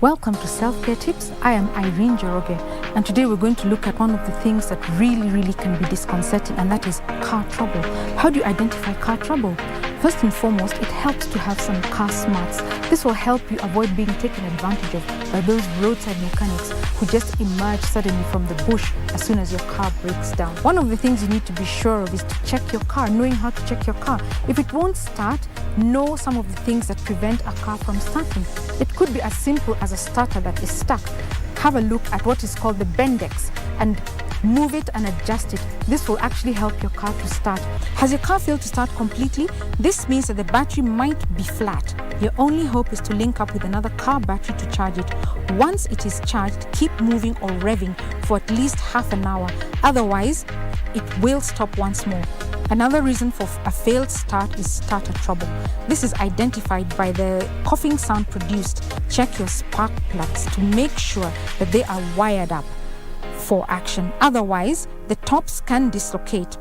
Welcome to Self-Care Tips. I am Irene Joroge, and today we're going to look at one of the things that really can be disconcerting, and that is car trouble. How do you identify car trouble? First and foremost, it helps to have some car smarts. This will help you avoid being taken advantage of by those roadside mechanics who just emerge suddenly from the bush as soon as your car breaks down. One of the things you need to be sure of is to check your car, knowing how to check your car. If it won't start, know some of the things that prevent a car from starting. It could be as simple as a starter that is stuck. Have a look at what is called the Bendex and move it and adjust it. This will actually help your car to start. Has your car failed to start completely? This means that the battery might be flat. Your only hope is to link up with another car battery to charge it. Once it is charged, keep moving or revving for at least half an hour. Otherwise, it will stop once more. Another reason for a failed start is starter trouble. This is identified by the coughing sound produced. Check your spark plugs to make sure that they are wired up for action. Otherwise, the tops can dislocate.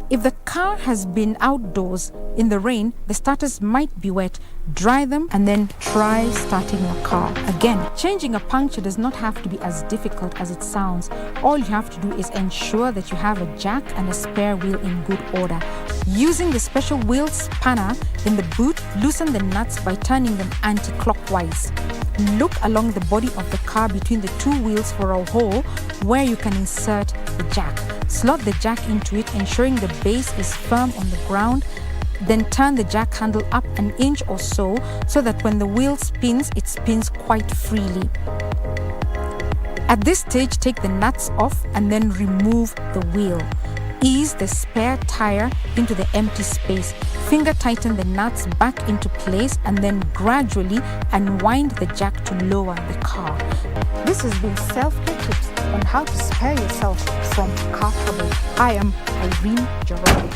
If the car has been outdoors in the rain, the starters might be wet. Dry them and then try starting your car again. Changing a puncture does not have to be as difficult as it sounds. All you have to do is ensure that you have a jack and a spare wheel in good order. Using the special wheel spanner in the boot, loosen the nuts by turning them anti-clockwise. Look along the body of the car between the two wheels for a hole where you can insert the jack. Slot the jack into it, ensuring the base is firm on the ground. Then turn the jack handle up an inch or so that when the wheel spins, it spins quite freely. At this stage, take the nuts off and then remove the wheel. Ease the spare tire into the empty space. Finger tighten the nuts back into place and then gradually unwind the jack to lower the car. This has been Self-Care Tips on how to spare yourself from car trouble. I am Irene Joroge.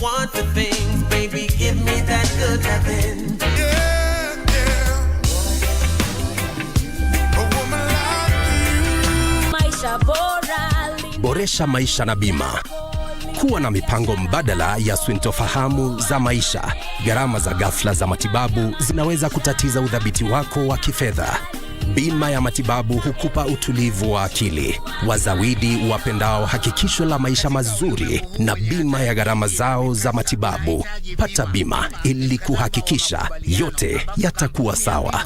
Want the things, baby, give me that good loving. Yeah, yeah. A woman like you. Maisha bora. Boresha maisha na bima. Kuwa na mipango mbadala ya sintofahamu za maisha. Gharama za ghafla za matibabu zinaweza kutatiza udhabiti wako wa kifedha. Bima ya matibabu hukupa utulivu wa akili. Wazawidi wapendao hakikisho la maisha mazuri na bima ya gharama zao za matibabu. Pata bima ili kuhakikisha yote yatakuwa sawa.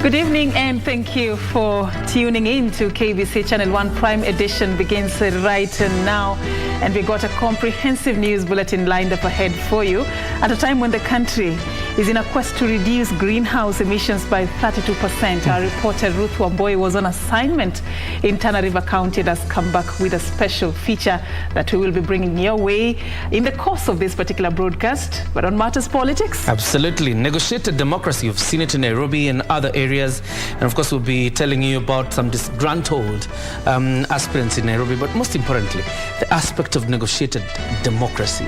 Good evening and thank you for tuning in to KBC Channel 1 Prime Edition begins right now. And we got a comprehensive news bulletin lined up ahead for you at a time when the country is in a quest to reduce greenhouse emissions by 32%. Our reporter Ruth Wamboi was on assignment in Tana River County and has come back with a special feature that we will be bringing your way in the course of this particular broadcast. But on matters politics? Absolutely. Negotiated democracy. You've seen it in Nairobi and other areas. And of course, we'll be telling you about some disgruntled aspirants in Nairobi. But most importantly, the aspect of negotiated democracy.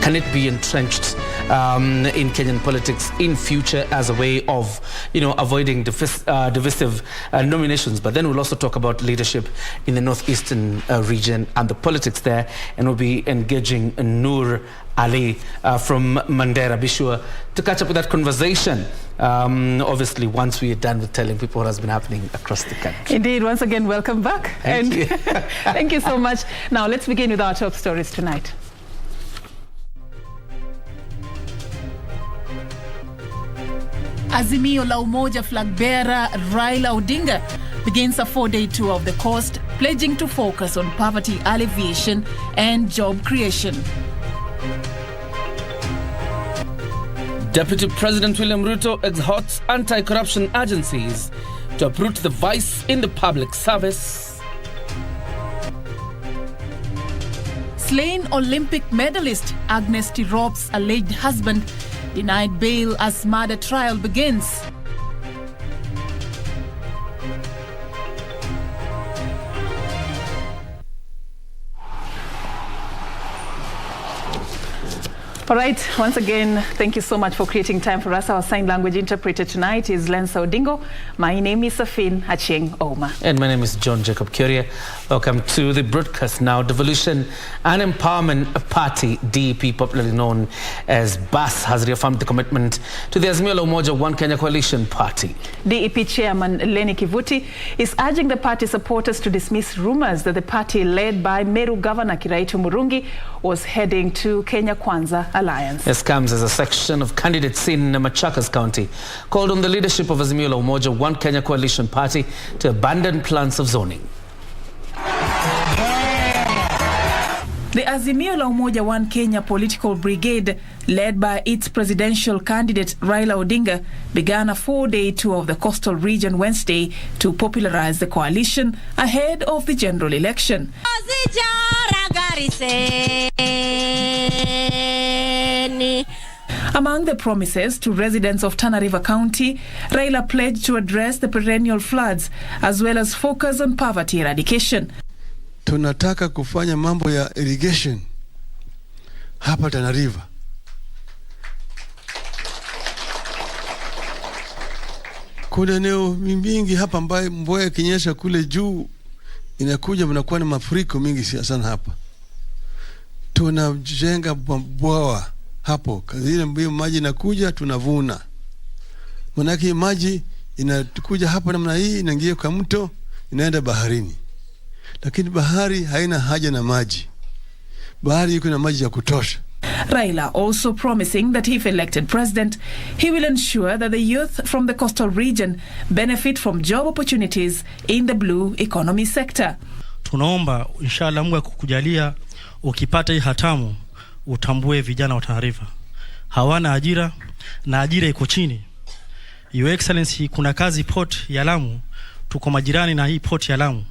Can it be entrenched in Kenyan politics in future as a way of, avoiding divisive nominations? But then we'll also talk about leadership in the northeastern region and the politics there. And we'll be engaging Noor Ali from Mandera. Be sure to catch up with that conversation, obviously, once we are done with telling people what has been happening across the country. Indeed. Once again, welcome back. Thank you. Thank you so much. Now, let's begin with our top stories tonight. Azimio la Umoja flag bearer Raila Odinga begins a 4-day tour of the coast, pledging to focus on poverty alleviation and job creation. Deputy President William Ruto exhorts anti-corruption agencies to uproot the vice in the public service. Slain Olympic medalist Agnes Tirop's alleged husband denied bail as murder trial begins. All right, once again, thank you so much for creating time for us. Our sign language interpreter tonight is Lensa Odingo. My name is Serfine Achieng Oma. And my name is John Jacob Kioria. Welcome to the broadcast now. Devolution and Empowerment Party, DEP, popularly known as BAS, has reaffirmed the commitment to the Azimio la Umoja One Kenya Coalition Party. DEP Chairman Lenny Kivuti is urging the party supporters to dismiss rumors that the party led by Meru Governor Kiraitu Murungi was heading to Kenya Kwanza Alliance. This comes as a section of candidates in Machakos County called on the leadership of Azimio la Umoja One Kenya Coalition Party to abandon plans of zoning. The Azimio la Umoja One Kenya political brigade, led by its presidential candidate Raila Odinga, began a 4-day tour of the coastal region Wednesday to popularize the coalition ahead of the general election. Among the promises to residents of Tana River County, Raila pledged to address the perennial floods as well as focus on poverty eradication. Tunataka kufanya mambo ya irrigation hapa Tana River. Kuna eneo mingi hapa ambayo mvua ikinyesha kule juu inakuja mnakuwa na mafuriko mingi sana hapa. Tunajenga bwawa hapo. Kazile mbio maji inakuja tunavuna. Manake maji inakuja hapa namna hii inaingia kwa mto inaenda baharini. Lakini bahari haina haja na maji. Bahari iko na maji ya kutosha. Raila also promising that if elected president, he will ensure that the youth from the coastal region benefit from job opportunities in the blue economy sector. Tunaomba inshallah Mungu akukujalia ukipata hii hatamu utambue vijana wa Tana River hawana ajira na ajira iko chini. Your Excellency, kuna kazi port ya Lamu, tuko majirani na hii port ya Lamu,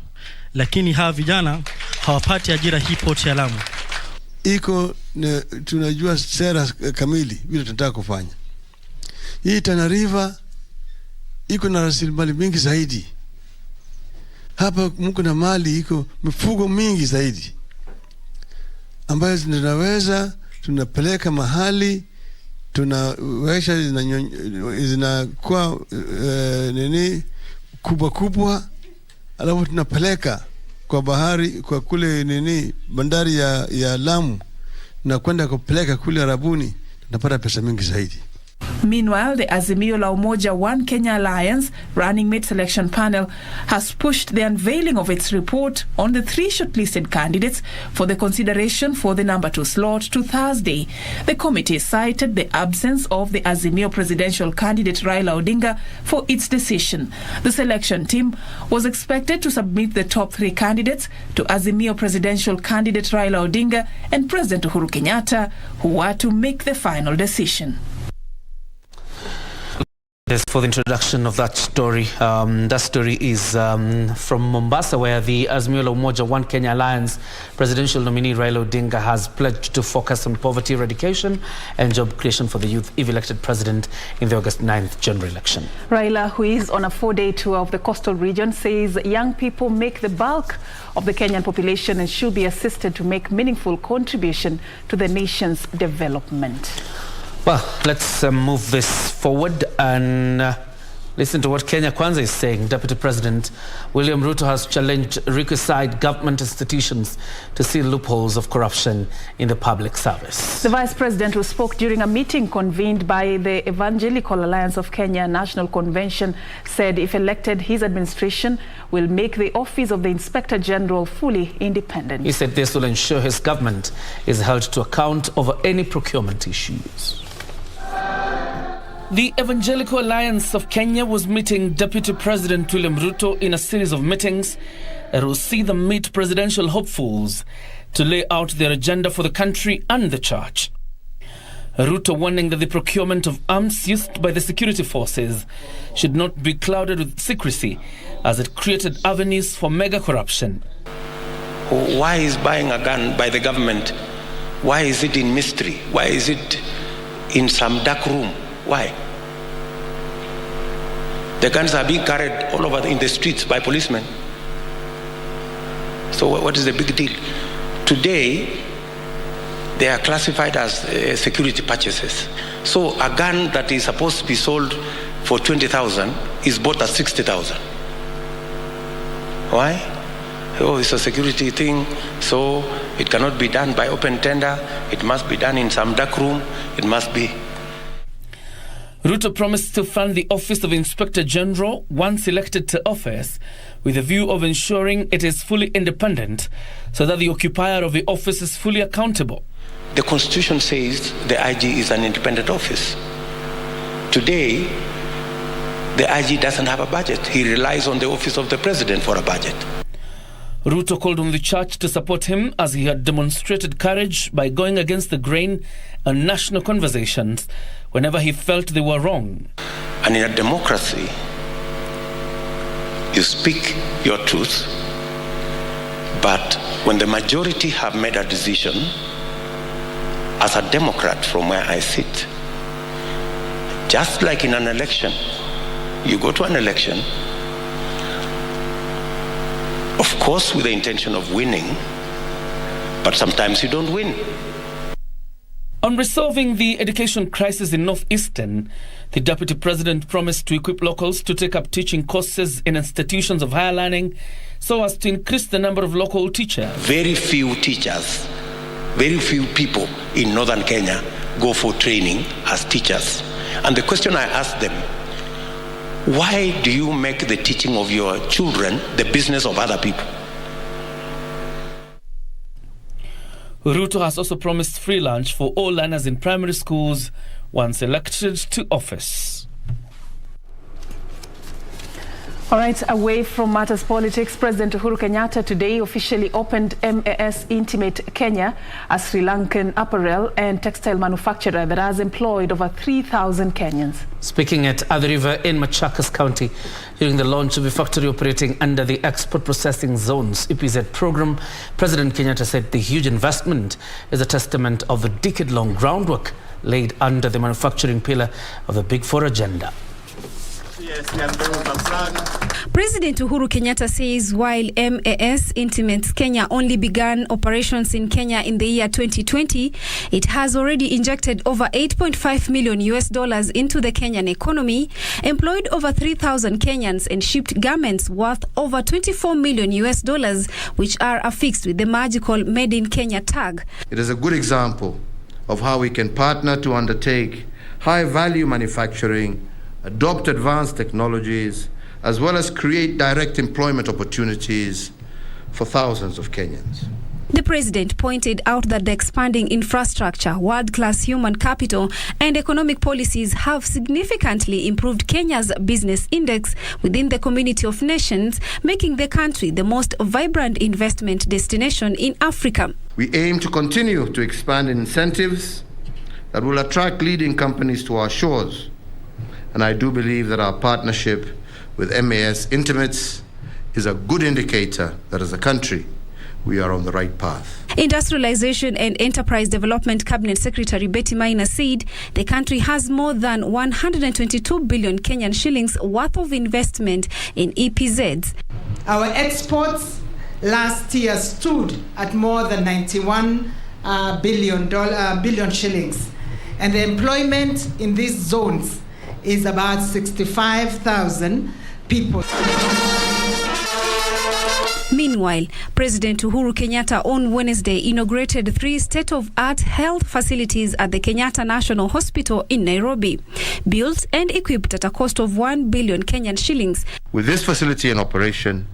lakini hawa vijana hawapati ajira hii port ya Lamu. Tunajua sera kamili vile tunataka kufanya. Hii Tana River iko na rasilimali mingi zaidi. Hapa mko na mali iko mifugo mingi zaidi ambayo tunapeleka mahali tunawesha zinakuwa kubwa alafu tunapeleka kwa bahari kwa kule bandari ya Lamu na kwenda kupeleka kule Arabuni, tunapata pesa mingi zaidi. Meanwhile, the Azimio la Umoja One Kenya Alliance running mate selection panel has pushed the unveiling of its report on the 3 shortlisted candidates for the consideration for the number 2 slot to Thursday. The committee cited the absence of the Azimio presidential candidate Raila Odinga for its decision. The selection team was expected to submit the top 3 candidates to Azimio presidential candidate Raila Odinga and President Uhuru Kenyatta, who were to make the final decision. This for the introduction of that story. That story is from Mombasa, where the Azimio la Umoja One Kenya Alliance presidential nominee Raila Odinga has pledged to focus on poverty eradication and job creation for the youth if elected president in the August 9th general election. Raila, who is on a 4-day tour of the coastal region, says young people make the bulk of the Kenyan population and should be assisted to make meaningful contribution to the nation's development. Well, let's move this forward and listen to what Kenya Kwanza is saying. Deputy President William Ruto has challenged requisite government institutions to seal loopholes of corruption in the public service. The Vice President, who spoke during a meeting convened by the Evangelical Alliance of Kenya National Convention, said if elected, his administration will make the office of the Inspector General fully independent. He said this will ensure his government is held to account over any procurement issues. The Evangelical Alliance of Kenya was meeting Deputy President William Ruto in a series of meetings that will see them meet presidential hopefuls to lay out their agenda for the country and the church. Ruto warning that the procurement of arms used by the security forces should not be clouded with secrecy, as it created avenues for mega corruption. Why is buying a gun by the government? Why is it in mystery? Why is it in some dark room? Why? The guns are being carried all over in the streets by policemen. So what is the big deal? Today, they are classified as security purchases. So a gun that is supposed to be sold for 20,000 is bought at 60,000. Why? Oh, it's a security thing, so it cannot be done by open tender. It must be done in some dark room. It must be. Ruto promised to fund the Office of Inspector General once elected to office, with a view of ensuring it is fully independent so that the occupier of the office is fully accountable. The Constitution says the IG is an independent office. Today, the IG doesn't have a budget. He relies on the Office of the President for a budget. Ruto called on the church to support him as he had demonstrated courage by going against the grain and national conversations whenever he felt they were wrong. And in a democracy, you speak your truth, but when the majority have made a decision, as a Democrat from where I sit, just like in an election, you go to an election, of course with the intention of winning, but sometimes you don't win. On resolving the education crisis in Northeastern, the Deputy President promised to equip locals to take up teaching courses in institutions of higher learning so as to increase the number of local teachers. Very few teachers, very few people in northern Kenya go for training as teachers. And the question I ask them, why do you make the teaching of your children the business of other people? Ruto has also promised free lunch for all learners in primary schools once elected to office. All right, away from matters politics, President Uhuru Kenyatta today officially opened MAS Intimate Kenya, a Sri Lankan apparel and textile manufacturer that has employed over 3,000 Kenyans. Speaking at Athi River in Machakos County during the launch of a factory operating under the Export Processing Zones EPZ program, President Kenyatta said the huge investment is a testament of the decade-long groundwork laid under the manufacturing pillar of the Big Four agenda. President Uhuru Kenyatta says while MAS Intimates Kenya only began operations in Kenya in the year 2020, it has already injected over $8.5 million into the Kenyan economy, employed over 3,000 Kenyans and shipped garments worth over $24 million, which are affixed with the magical Made in Kenya tag. It is a good example of how we can partner to undertake high-value manufacturing, adopt advanced technologies, as well as create direct employment opportunities for thousands of Kenyans. The president pointed out that the expanding infrastructure, world-class human capital, and economic policies have significantly improved Kenya's business index within the community of nations, making the country the most vibrant investment destination in Africa. We aim to continue to expand incentives that will attract leading companies to our shores and I do believe that our partnership with MAS intimates is a good indicator that as a country, we are on the right path. Industrialization and Enterprise Development Cabinet Secretary Betty Maina said the country has more than 122 billion Kenyan shillings worth of investment in EPZs. Our exports last year stood at more than 91 billion shillings, and the employment in these zones is about 65,000 people. Meanwhile, President Uhuru Kenyatta on Wednesday inaugurated 3 state-of-art health facilities at the Kenyatta National Hospital in Nairobi, built and equipped at a cost of 1 billion Kenyan shillings. With this facility in operation,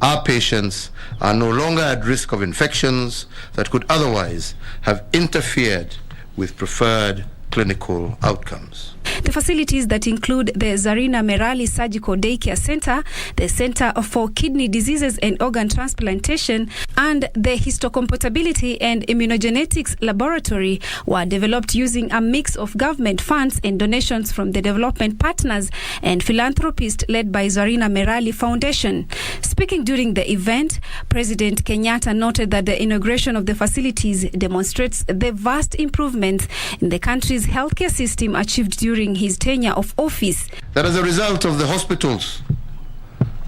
our patients are no longer at risk of infections that could otherwise have interfered with preferred clinical outcomes. The facilities that include the Zarina Merali Surgical Daycare Center, the Center for Kidney Diseases and Organ Transplantation, and the Histocompatibility and Immunogenetics Laboratory were developed using a mix of government funds and donations from the development partners and philanthropists led by Zarina Merali Foundation. Speaking during the event, President Kenyatta noted that the inauguration of the facilities demonstrates the vast improvements in the country's healthcare system achieved during his tenure of office. That as a result of the hospitals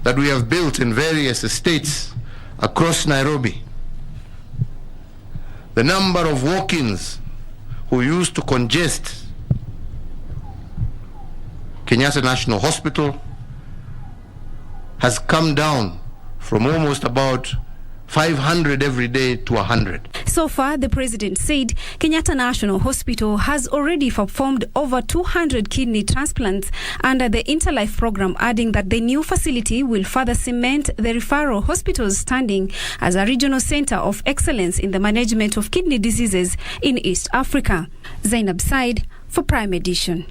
that we have built in various estates across Nairobi, the number of walk-ins who used to congest Kenyatta National Hospital has come down from almost about 500 every day to 100. So far, the president said Kenyatta National Hospital has already performed over 200 kidney transplants under the Interlife program, adding that the new facility will further cement the referral hospital's standing as a regional center of excellence in the management of kidney diseases in East Africa. Zainab Said for Prime Edition.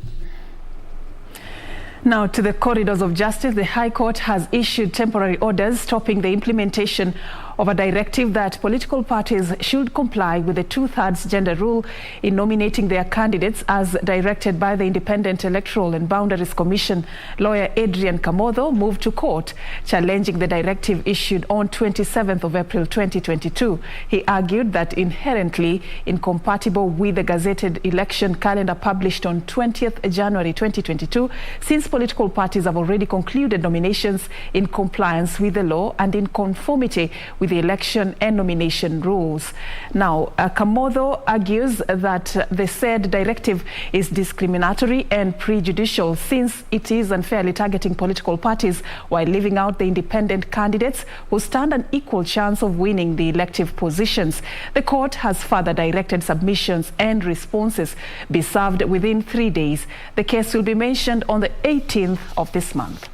Now to the corridors of justice. The High Court has issued temporary orders stopping the implementation of a directive that political parties should comply with the 2/3 gender rule in nominating their candidates as directed by the Independent Electoral and Boundaries Commission. Lawyer Adrian Kamotho moved to court challenging the directive issued on 27th of April 2022. He argued that inherently incompatible with the gazetted election calendar published on 20th January 2022, since political parties have already concluded nominations in compliance with the law and in conformity with the election and nomination rules. Now, Kamotho argues that the said directive is discriminatory and prejudicial since it is unfairly targeting political parties while leaving out the independent candidates who stand an equal chance of winning the elective positions. The court has further directed submissions and responses be served within 3 days. The case will be mentioned on the 18th of this month.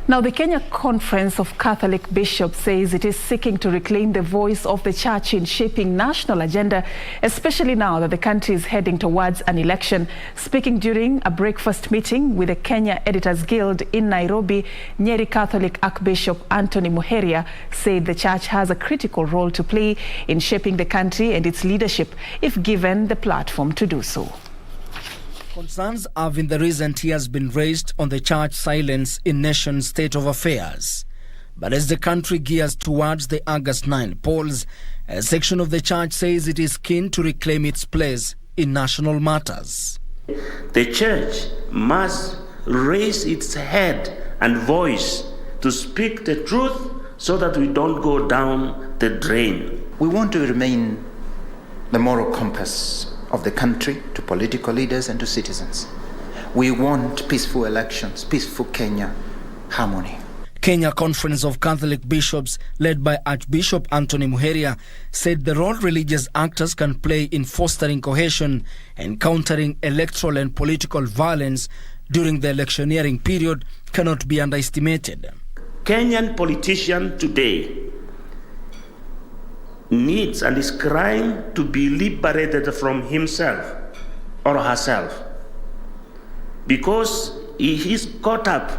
Now, the Kenya Conference of Catholic Bishops says it is seeking to reclaim the voice of the church in shaping national agenda, especially now that the country is heading towards an election. Speaking during a breakfast meeting with the Kenya Editors Guild in Nairobi, Nyeri Catholic Archbishop Anthony Muheria said the church has a critical role to play in shaping the country and its leadership if given the platform to do so. Concerns have in the recent years been raised on the church silence in nation's state of affairs. But as the country gears towards the August 9 polls, a section of the church says it is keen to reclaim its place in national matters. The church must raise its head and voice to speak the truth so that we don't go down the drain. We want to remain the moral compass of the country to political leaders and to citizens. We want peaceful elections, peaceful Kenya, harmony. Kenya Conference of Catholic Bishops, led by Archbishop Anthony Muheria, said the role religious actors can play in fostering cohesion and countering electoral and political violence during the electioneering period cannot be underestimated. Kenyan politician today needs and is crying to be liberated from himself or herself because he is caught up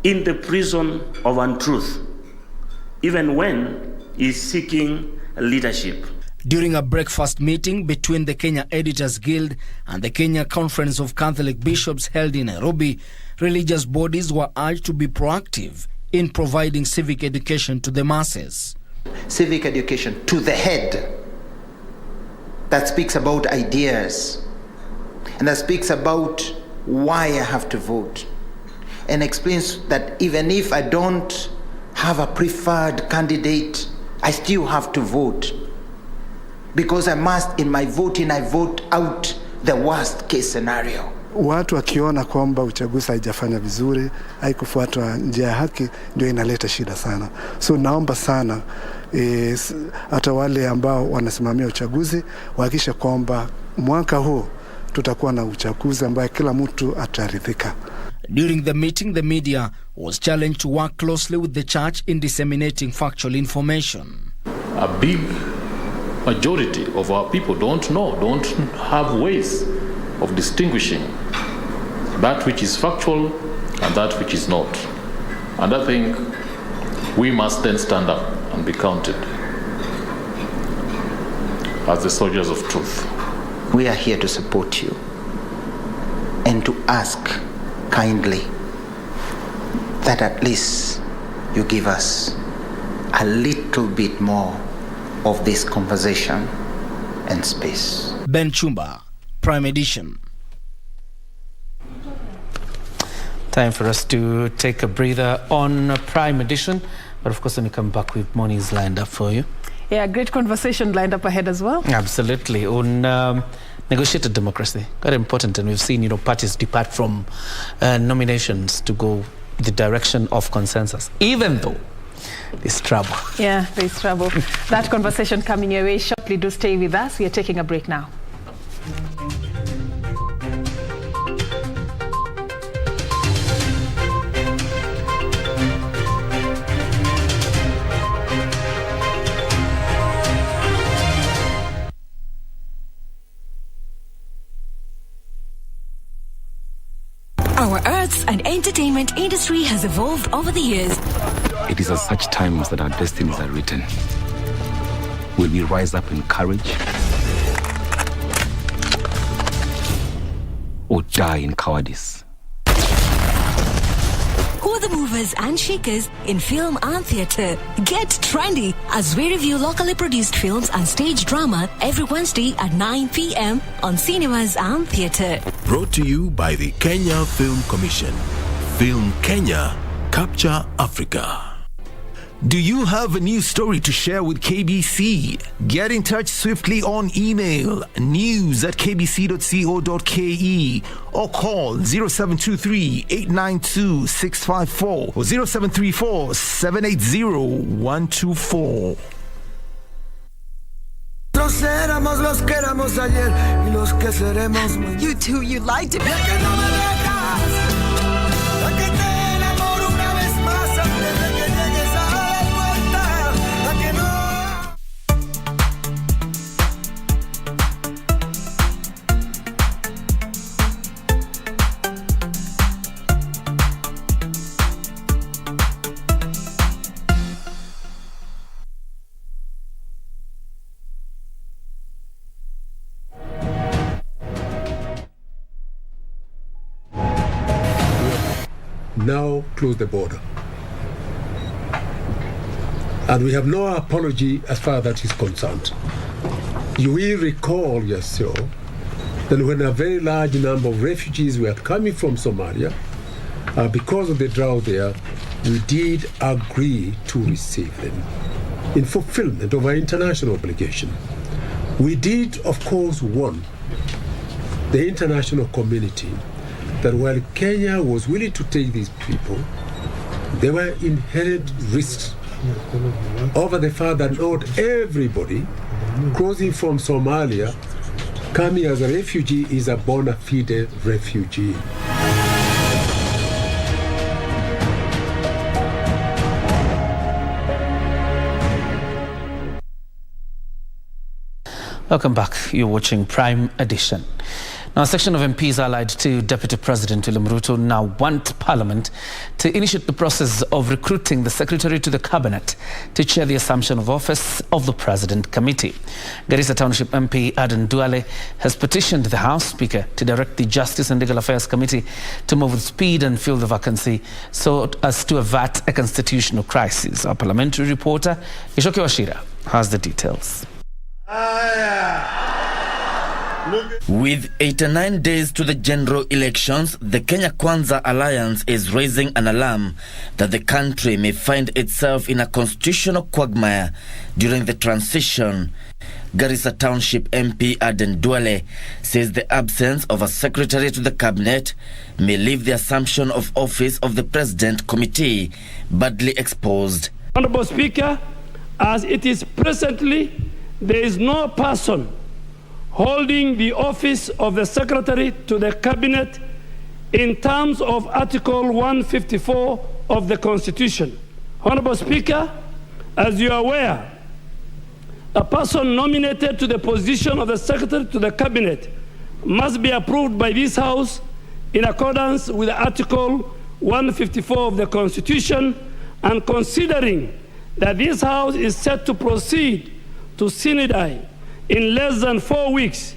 in the prison of untruth even when he is seeking leadership. During a breakfast meeting between the Kenya Editors Guild and the Kenya Conference of Catholic Bishops held in Nairobi, religious bodies were urged to be proactive in providing civic education to the masses. Civic education to the head that speaks about ideas and that speaks about why I have to vote and explains that even if I don't have a preferred candidate, I still have to vote because I must, in my voting, I vote out the worst case scenario. Watu wakiona kwamba uchaguzi haijafanya vizuri, haikufuatwa njia ya haki, ndio inaleta shida sana. So naomba sana hata wale ambao wanasimamia uchaguzi wahakikishe kwamba mwaka huu tutakuwa na uchaguzi ambaye kila mtu ataridhika. During the meeting, the media was challenged to work closely with the church in disseminating factual information. A big majority of our people don't have ways of distinguishing that which is factual and that which is not. And I think we must then stand up and be counted as the soldiers of truth. We are here to support you and to ask kindly that at least you give us a little bit more of this conversation and space. Ben Chumba, Prime Edition. Time for us to take a breather on Prime Edition. But of course, when we come back, with more news lined up for you. Yeah, great conversation lined up ahead as well. Absolutely. On negotiated democracy. Very important. And we've seen, parties depart from nominations to go the direction of consensus, even though there's trouble. Yeah, there's trouble. That conversation coming your way shortly. Do stay with us. We are taking a break now. Our arts and entertainment industry has evolved over the years. It is at such times that our destinies are written. Will we rise up in courage or die in cowardice? Who are the movers and shakers in film and theatre? Get trendy as we review locally produced films and stage drama every Wednesday at 9 p.m. on Cinemas and Theatre. Brought to you by the Kenya Film Commission. Film Kenya, Capture Africa. Do you have a news story to share with KBC? Get in touch swiftly on email news@kbc.co.ke or call 0723-892-654 or 0734-780-124. Éramos los que éramos ayer y los que seremos mañana. You too, you liked it. Now close the border. And we have no apology as far as that is concerned. You will recall yourself that when a very large number of refugees were coming from Somalia, because of the drought there, we did agree to receive them in fulfillment of our international obligation. We did, of course, warn the international community that while Kenya was willing to take these people, there were inherent risks over the fact that not everybody crossing from Somalia coming as a refugee is a bona fide refugee. Welcome back. You're watching Prime Edition. Now, a section of MPs allied to Deputy President William Ruto now want Parliament to initiate the process of recruiting the Secretary to the Cabinet to chair the Assumption of Office of the President Committee. Garissa Township MP Aden Duale has petitioned the House Speaker to direct the Justice and Legal Affairs Committee to move with speed and fill the vacancy so as to avert a constitutional crisis. Our parliamentary reporter, Kioria, has the details. With 89 days to the general elections, the Kenya Kwanza Alliance is raising an alarm that the country may find itself in a constitutional quagmire during the transition. Garissa Township MP Aden Duale says the absence of a secretary to the cabinet may leave the Assumption of Office of the President Committee badly exposed. Honorable Speaker, as it is presently, there is no person holding the office of the Secretary to the Cabinet in terms of Article 154 of the Constitution. Honorable Speaker, as you are aware, a person nominated to the position of the Secretary to the Cabinet must be approved by this House in accordance with Article 154 of the Constitution, and considering that this House is set to proceed to synodi in less than 4 weeks.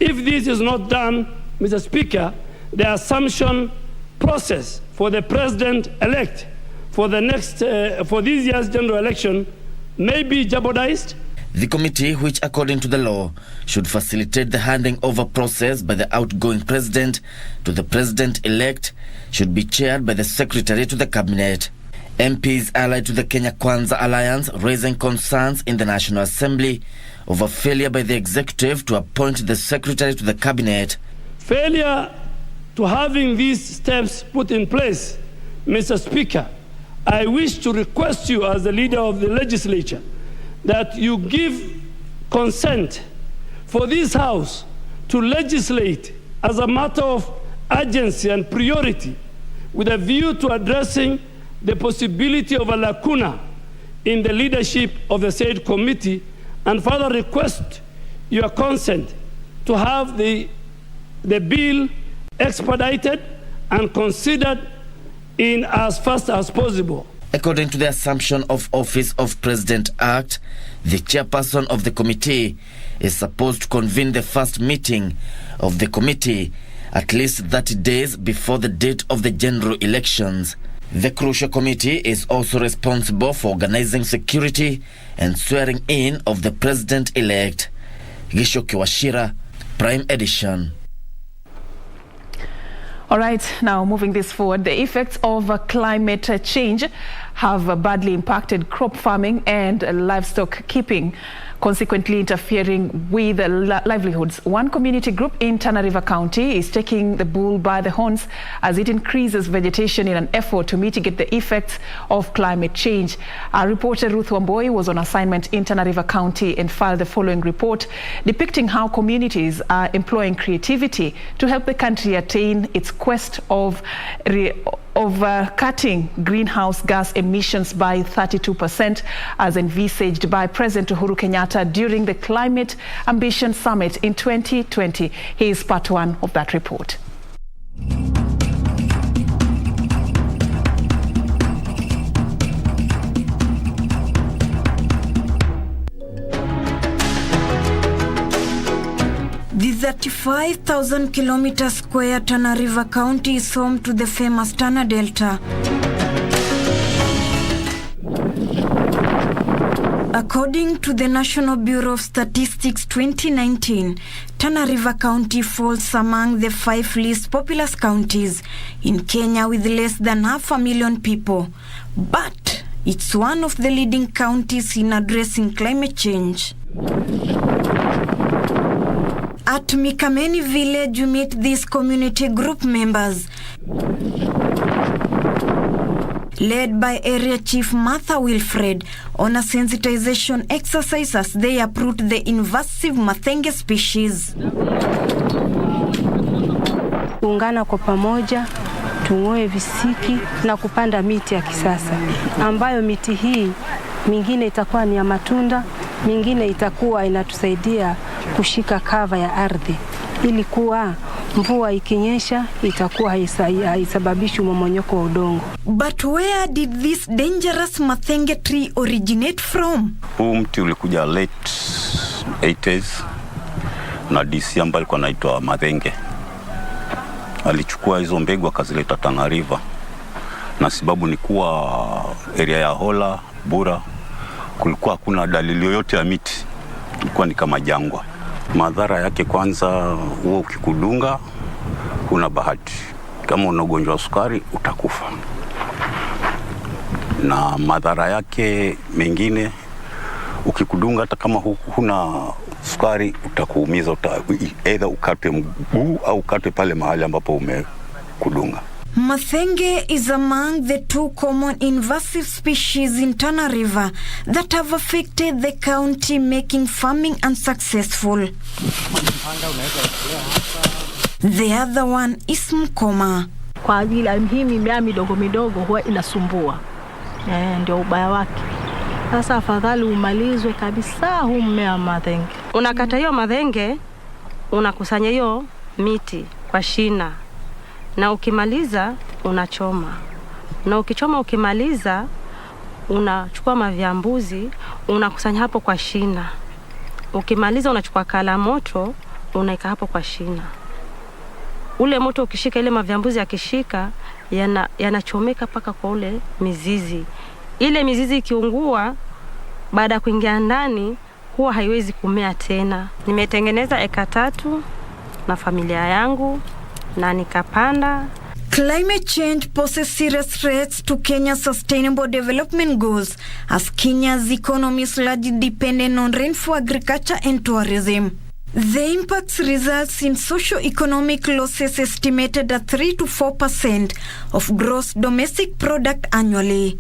If this is not done, Mr. Speaker, the assumption process for the President-elect for this year's general election may be jeopardized. The committee, which according to the law should facilitate the handing over process by the outgoing President to the President-elect, should be chaired by the Secretary to the Cabinet. MPs allied to the Kenya Kwanza Alliance raising concerns in the National Assembly over failure by the executive to appoint the Secretary to the Cabinet. Failure to having these steps put in place, Mr. Speaker, I wish to request you as the leader of the legislature that you give consent for this House to legislate as a matter of urgency and priority with a view to addressing the possibility of a lacuna in the leadership of the said committee, and further request your consent to have the bill expedited and considered in as fast as possible. According to the Assumption of Office of President Act, the chairperson of the committee is supposed to convene the first meeting of the committee at least 30 days before the date of the general elections. The crucial committee is also responsible for organizing security and swearing in of the President-elect. Kioria, Prime Edition. All right, now moving this forward, the effects of climate change have badly impacted crop farming and livestock keeping, consequently interfering with livelihoods. One community group in Tana River County is taking the bull by the horns as it increases vegetation in an effort to mitigate the effects of climate change. Our reporter Ruth Wamboi was on assignment in Tana River County and filed the following report depicting how communities are employing creativity to help the country attain its quest of cutting greenhouse gas emissions by 32% as envisaged by President Uhuru Kenyatta during the Climate Ambition Summit in 2020. Here is part one of that report. The 35,000 kilometer square Tana River County is home to the famous Tana Delta. According to the National Bureau of Statistics 2019, Tana River County falls among the 5 least populous counties in Kenya with less than 500,000 people. But it's one of the leading counties in addressing climate change. At Mikameni village, you meet these community group members, led by Area Chief Martha Wilfred, on a sensitization exercise as they uproot the invasive Mathenge species. Tuungana kwa pamoja, tung'oe visiki na kupanda miti ya kisasa, ambayo miti hii mingine itakuwa ni ya matunda, mingine itakuwa inatusaidia kushika kava ya ardhi ili kuwa mvua ikinyesha itakuwa haisababishi mmomonyoko wa udongo. But where did this dangerous mathenge tree originate from? Huu mti ulikuja late 80s na DC ambaye alikuwa anaitwa Mathenge. Alichukua hizo mbegu akazileta Tana River. Na sababu ni kuwa area ya Hola, Bura, kulikuwa hakuna dalili yoyote ya miti. Ilikuwa ni kama jangwa. Madhara yake kwanza, huo ukikudunga una bahati. Kama una ugonjwa wa sukari utakufa. Na madhara yake mengine, ukikudunga hata kama huna sukari utakuumiza, either ukate mguu au ukate pale mahali ambapo umekudunga. Mathenge is among the 2 common invasive species in Tana River that have affected the county, making farming unsuccessful. The other one is mkoma. Kwa ajili ya hii mimea midogo huwa inasumbua. Ndio ubaya wake. Sasa afadhali umalizwe kabisa huu mmea wa mathenge. Unakata hiyo mathenge, unakusanya hiyo miti kwa shina. Na ukimaliza unachoma. Na ukichoma ukimaliza unachukua mavyambuzi, unakusanya hapo kwa shina. Ukimaliza unachukua kala moto, unaika hapo kwa shina. Ule moto ukishika, ile mavyambuzi yakishika yanachomeka paka kwa ule mizizi. Ile mizizi ikiungua, baada kuingia ndani huwa haiwezi kumea tena. Nimetengeneza eka 3 na familia yangu na nikapanda. Climate change poses serious threats to Kenya's sustainable development goals, as Kenya's economy is largely dependent on rainfall, agriculture and tourism. The impacts results in socio-economic losses estimated at 3 to 4% of gross domestic product annually.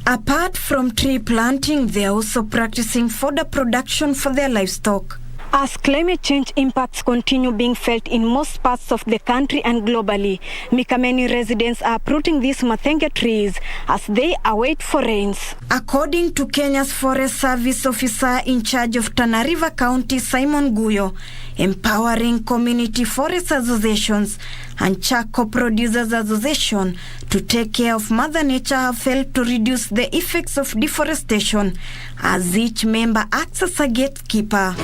Apart from tree planting, they are also practicing fodder production for their livestock. As climate change impacts continue being felt in most parts of the country and globally, Mikameni residents are uprooting these mathenge trees as they await for rains. According to Kenya's Forest Service officer in charge of Tana River County, Simon Guyo, empowering community forest associations and charcoal producers association to take care of Mother Nature have helped to reduce the effects of deforestation, as each member acts as a gatekeeper.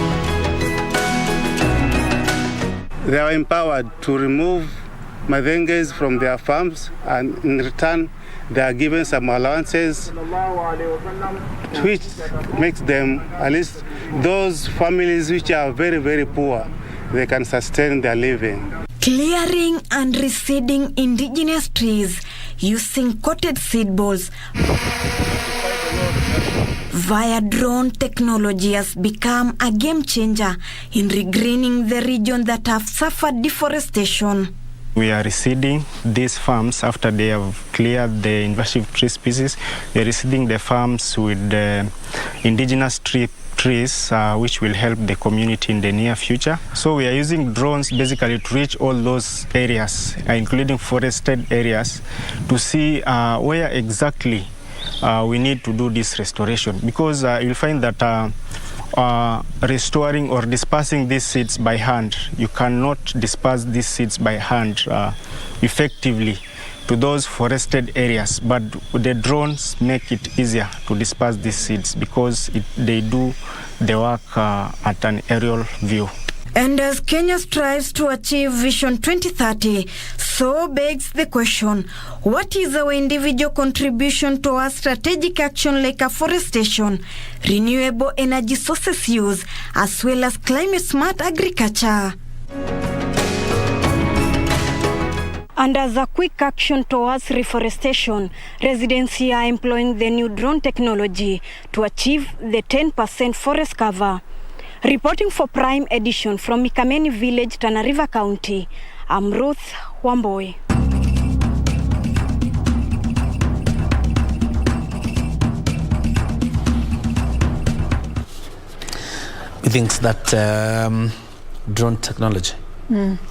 They are empowered to remove mathenges from their farms, and in return they are given some allowances, which makes them, at least those families which are very, very poor, they can sustain their living. Clearing and reseeding indigenous trees using coated seed balls via drone technology has become a game changer in regreening the region that have suffered deforestation. We are reseeding these farms after they have cleared the invasive tree species. We are reseeding the farms with the indigenous trees, which will help the community in the near future. So we are using drones basically to reach all those areas, including forested areas, to see where exactly we need to do this restoration, because you'll find that restoring or dispersing these seeds by hand, you cannot disperse these seeds by hand effectively to those forested areas, but the drones make it easier to disperse these seeds because they do the work at an aerial view. And as Kenya strives to achieve Vision 2030, so begs the question, what is our individual contribution towards strategic action like afforestation, renewable energy sources use, as well as climate-smart agriculture? And as a quick action towards reforestation, residents here are employing the new drone technology to achieve the 10% forest cover. Reporting for Prime Edition from Mikameni Village, Tana River County, I'm Ruth Wamboi. He thinks that drone technology,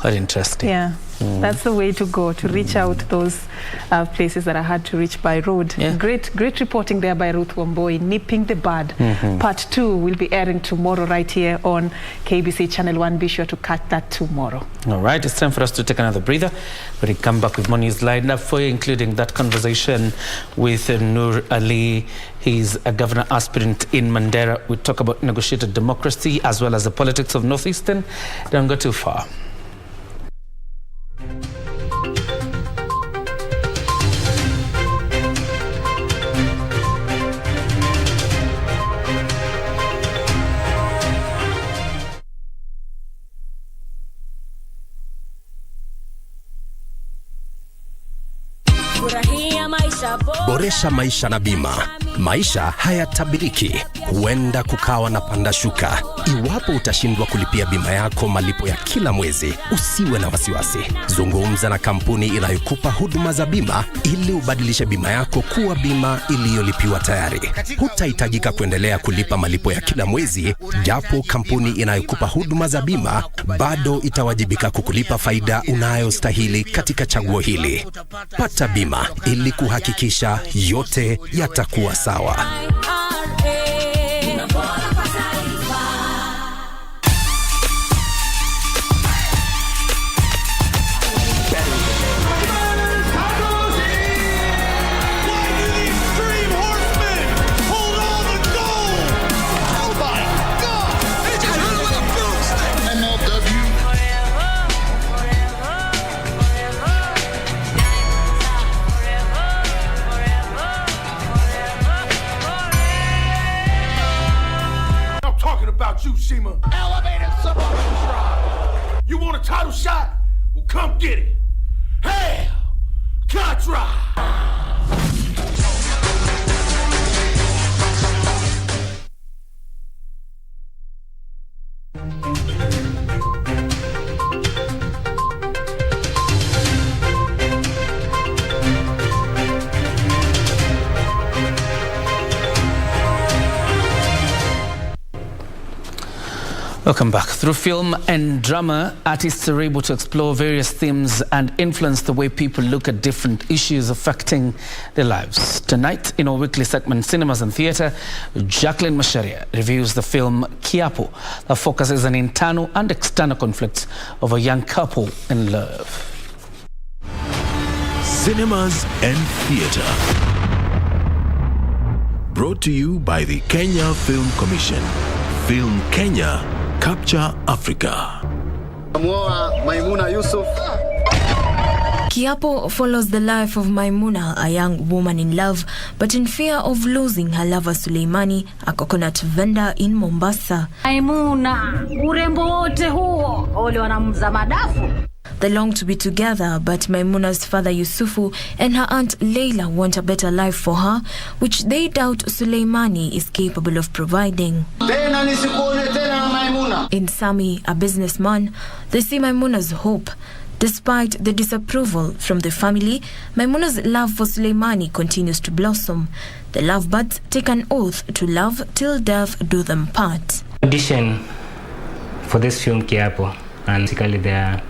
quite interesting. Yeah. That's the way to go, to reach out those places that are hard to reach by road. Great reporting there by Ruth Wamboi, Nipping the Bud. Part 2 will be airing tomorrow right here on KBC Channel 1. Be sure to catch that tomorrow. All right, it's time for us to take another breather. But we come back with more news lined up for you, including that conversation with Nur Ali. He's a governor aspirant in Mandera. We talk about negotiated democracy as well as the politics of Northeastern. Don't go too far. Boresha maisha na bima. Maisha hayatabiriki, huenda kukawa na panda shuka. Iwapo utashindwa kulipia bima yako malipo ya kila mwezi, usiwe na wasiwasi. Zungumza na kampuni inayokupa huduma za bima ili ubadilishe bima yako kuwa bima iliyolipiwa tayari. Hutahitajika kuendelea kulipa malipo ya kila mwezi, japo kampuni inayokupa huduma za bima bado itawajibika kukulipa faida unayostahili katika chaguo hili. Pata bima ili kuhakikisha yote yatakuwa sawa. Elevated suburban drive. You want a title shot? Well, come get it. Hell, Contra. Welcome back. Through film and drama, artists are able to explore various themes and influence the way people look at different issues affecting their lives. Tonight, in our weekly segment, Cinemas and Theatre, Jacqueline Masharia reviews the film Kiapo that focuses on internal and external conflicts of a young couple in love. Cinemas and Theatre. Brought to you by the Kenya Film Commission. Film Kenya, Capture Africa. Maimuna Yusuf. Kiapo follows the life of Maimuna, a young woman in love, but in fear of losing her lover Suleimani, a coconut vendor in Mombasa. Maimuna, urembo wote huo, ole wanamza madafu. They long to be together, but Maimuna's father Yusufu and her aunt Leila want a better life for her, which they doubt Suleimani is capable of providing. In Sami, a businessman, they see Maimuna's hope. Despite the disapproval from the family, Maimuna's love for Suleimani continues to blossom. The lovebirds take an oath to love till death do them part. Audition for this film Kiapo, and basically there are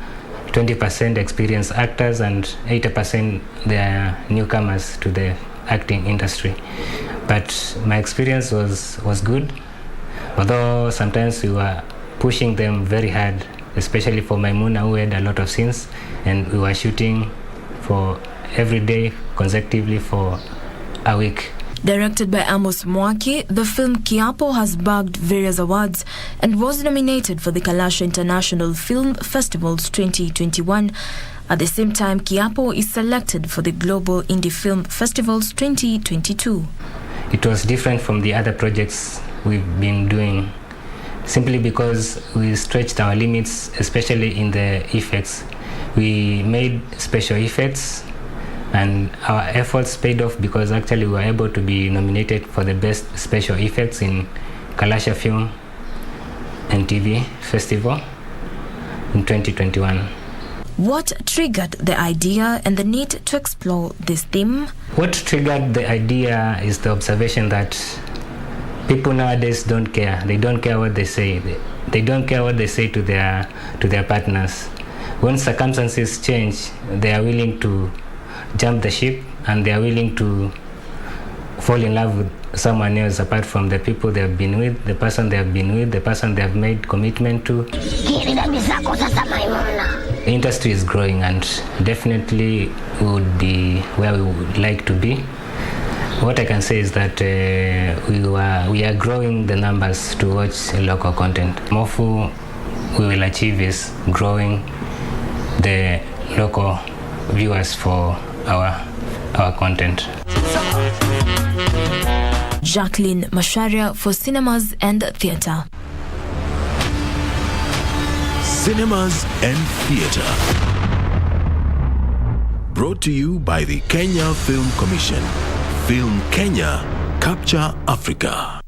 20% experienced actors and 80% they are newcomers to the acting industry. But my experience was good, although sometimes we were pushing them very hard, especially for Maimuna, who had a lot of scenes, and we were shooting for every day consecutively for a week. Directed by Amos Mwaki, the film Kiapo has bagged various awards and was nominated for the Kalasha International Film Festivals 2021. At the same time, Kiapo is selected for the Global Indie Film Festivals 2022. It was different from the other projects we've been doing, simply because we stretched our limits, especially in the effects. We made special effects, and our efforts paid off because actually we were able to be nominated for the best special effects in Kalasha Film and TV Festival in 2021. What triggered the idea and the need to explore this theme? What triggered the idea is the observation that people nowadays don't care. They don't care what they say. They don't care what they say to their partners. when circumstances change, they are willing to jump the ship and they are willing to fall in love with someone else apart from the people they have been with, the person they have been with, the person they have made commitment to. The industry is growing and definitely would be where we would like to be. What I can say is that we are growing the numbers to watch local content. Mofu we will achieve is growing the local viewers for our content. Jacqueline Masharia for Cinemas and Theatre. Cinemas and Theatre. Brought to you by the Kenya Film Commission. Film Kenya, Capture Africa.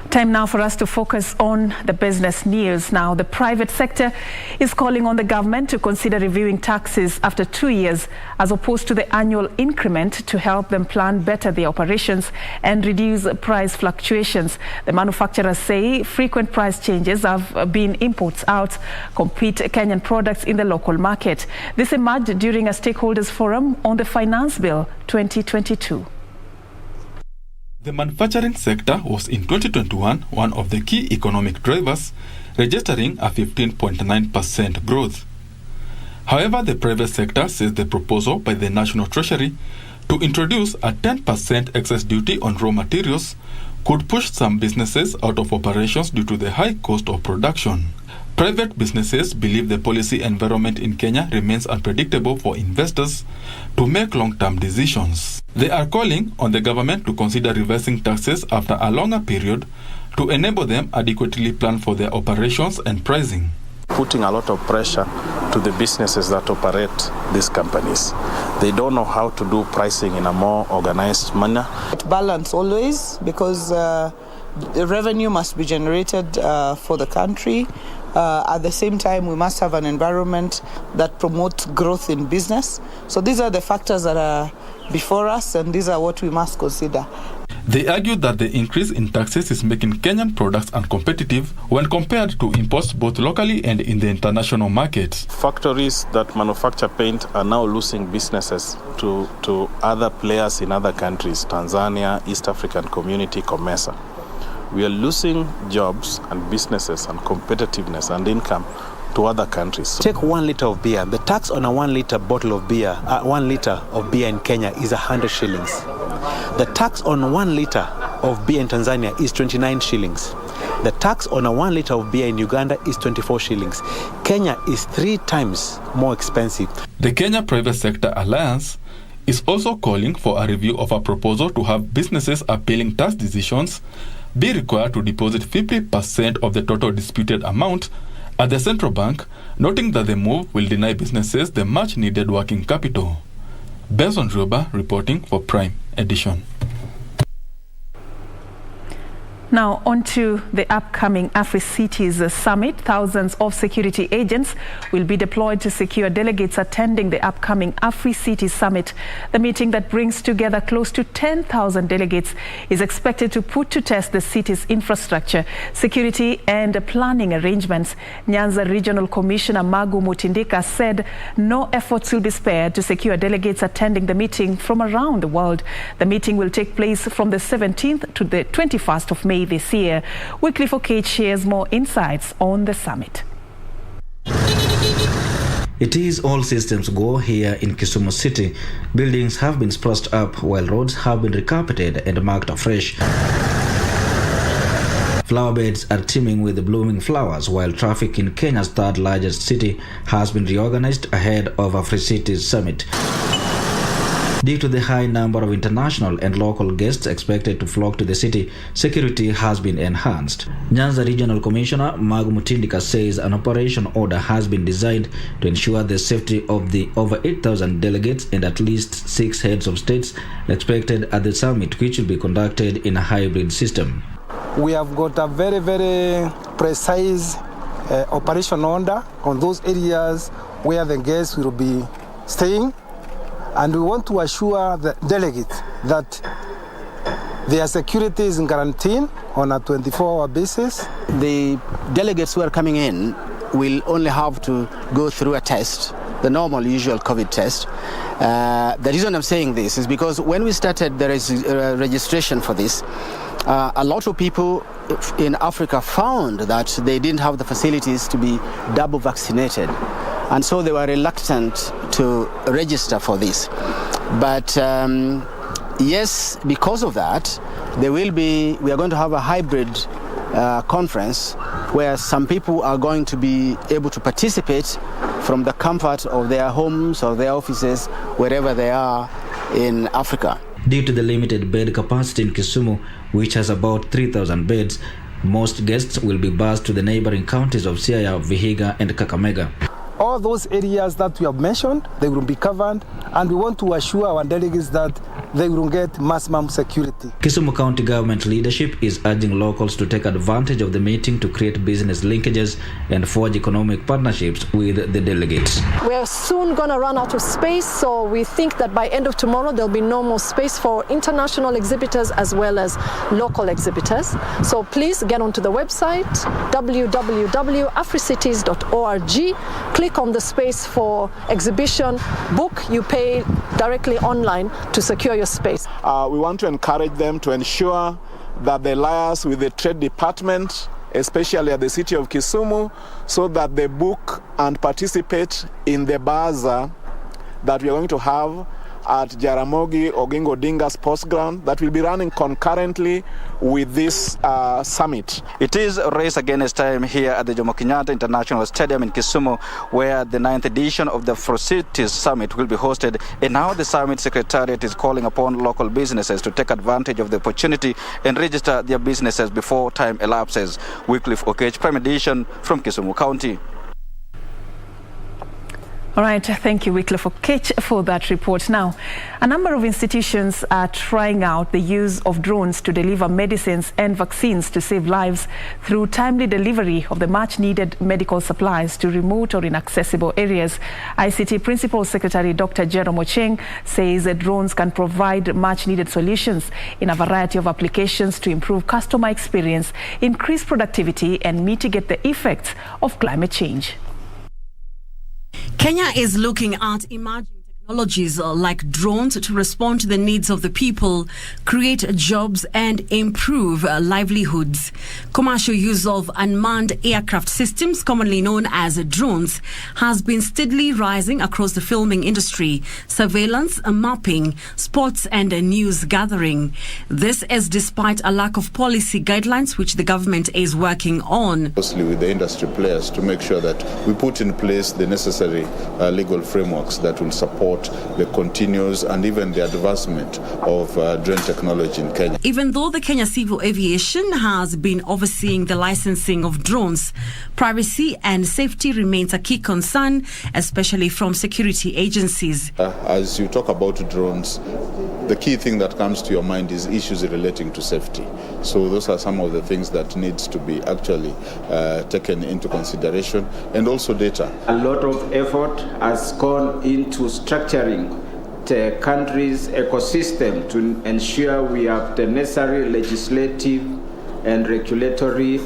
Time now for us to focus on the business news. Now, the private sector is calling on the government to consider reviewing taxes after 2 years as opposed to the annual increment to help them plan better their operations and reduce price fluctuations. The manufacturers say frequent price changes have been imports out, compete Kenyan products in the local market. This emerged during a stakeholders forum on the Finance Bill 2022. The manufacturing sector was in 2021 one of the key economic drivers, registering a 15.9% growth. However, the private sector says the proposal by the National Treasury to introduce a 10% excess duty on raw materials could push some businesses out of operations due to the high cost of production. Private businesses believe the policy environment in Kenya remains unpredictable for investors to make long-term decisions. They are calling on the government to consider reversing taxes after a longer period to enable them adequately plan for their operations and pricing. Putting a lot of pressure to the businesses that operate these companies. They don't know how to do pricing in a more organized manner. Balance always, because the revenue must be generated for the country. At the same time, we must have an environment that promotes growth in business. So these are the factors that are before us, and these are what we must consider. They argue that the increase in taxes is making Kenyan products uncompetitive when compared to imports both locally and in the international market. Factories that manufacture paint are now losing businesses to other players in other countries, Tanzania, East African Community, COMESA. We are losing jobs and businesses and competitiveness and income to other countries. Take 1 liter of beer. The tax on a 1 liter bottle of beer, 1 liter of beer in Kenya is 100 shillings. The tax on 1 liter of beer in Tanzania is 29 shillings. The tax on a 1 liter of beer in Uganda is 24 shillings. Kenya is 3 times more expensive. The Kenya Private Sector Alliance is also calling for a review of a proposal to have businesses appealing tax decisions be required to deposit 50% of the total disputed amount at the central bank, noting that the move will deny businesses the much-needed working capital. Benson Rioba reporting for Prime Edition. Now, on to the upcoming Africities Summit. Thousands of security agents will be deployed to secure delegates attending the upcoming Africities Summit. The meeting that brings together close to 10,000 delegates is expected to put to test the city's infrastructure, security and planning arrangements. Nyanza Regional Commissioner Magu Mutindika said no efforts will be spared to secure delegates attending the meeting from around the world. The meeting will take place from the 17th to the 21st of May this year. Wycliffe Okech shares more insights on the summit. It is all systems go here in Kisumu City. Buildings have been spruced up while roads have been recarpeted and marked afresh. Flower beds are teeming with blooming flowers, while traffic in Kenya's third largest city has been reorganized ahead of Africities Summit. Due to the high number of international and local guests expected to flock to the city, security has been enhanced. Nyanza Regional Commissioner Magu Mutindika says an operation order has been designed to ensure the safety of the over 8,000 delegates and at least 6 heads of states expected at the summit, which will be conducted in a hybrid system. We have got a very, very precise operation order on those areas where the guests will be staying. And we want to assure the delegates that their security is guaranteed on a 24-hour basis. The delegates who are coming in will only have to go through a test, the normal, usual COVID test. The reason I'm saying this is because when we started the registration for this, a lot of people in Africa found that they didn't have the facilities to be double vaccinated. And so they were reluctant to register for this. But yes, because of that, we are going to have a hybrid conference where some people are going to be able to participate from the comfort of their homes or their offices, wherever they are in Africa. Due to the limited bed capacity in Kisumu, which has about 3,000 beds, most guests will be bused to the neighboring counties of Siaya, Vihiga and Kakamega. All those areas that we have mentioned, they will be covered, and we want to assure our delegates that they will get maximum security. Kisumu County government leadership is urging locals to take advantage of the meeting to create business linkages and forge economic partnerships with the delegates. We're soon going to run out of space, so we think that by end of tomorrow there'll be no more space for international exhibitors as well as local exhibitors. So please get onto the website www.africities.org. Click on the space for exhibition, book, you pay directly online to secure your space. We want to encourage them to ensure that they liaise with the Trade Department, especially at the city of Kisumu, so that they book and participate in the bazaar that we are going to have at Jaramogi Oginga Odinga Sports Ground that will be running concurrently with this summit. It is a race against time here at the Jomo Kenyatta International Stadium in Kisumu, where the 9th edition of the Africities Summit will be hosted. And now the Summit Secretariat is calling upon local businesses to take advantage of the opportunity and register their businesses before time elapses. Wycliffe Okech, Prime Edition from Kisumu County. All right, thank you, Wycliffe Okech, for that report. Now, a number of institutions are trying out the use of drones to deliver medicines and vaccines to save lives through timely delivery of the much-needed medical supplies to remote or inaccessible areas. ICT Principal Secretary Dr. Jerome Achieng says that drones can provide much-needed solutions in a variety of applications to improve customer experience, increase productivity, and mitigate the effects of climate change. Kenya is looking at emerging technologies like drones to respond to the needs of the people, create jobs and improve livelihoods. Commercial use of unmanned aircraft systems, commonly known as drones, has been steadily rising across the filming industry, surveillance, mapping, sports and news gathering. This is despite a lack of policy guidelines which the government is working on. Closely with the industry players to make sure that we put in place the necessary legal frameworks that will support the continuous and even the advancement of drone technology in Kenya. Even though the Kenya Civil Aviation has been overseeing the licensing of drones, privacy and safety remains a key concern, especially from security agencies. As you talk about drones, the key thing that comes to your mind is issues relating to safety. So those are some of the things that needs to be actually taken into consideration, and also data. A lot of effort has gone into structuring the country's ecosystem to ensure we have the necessary legislative and regulatory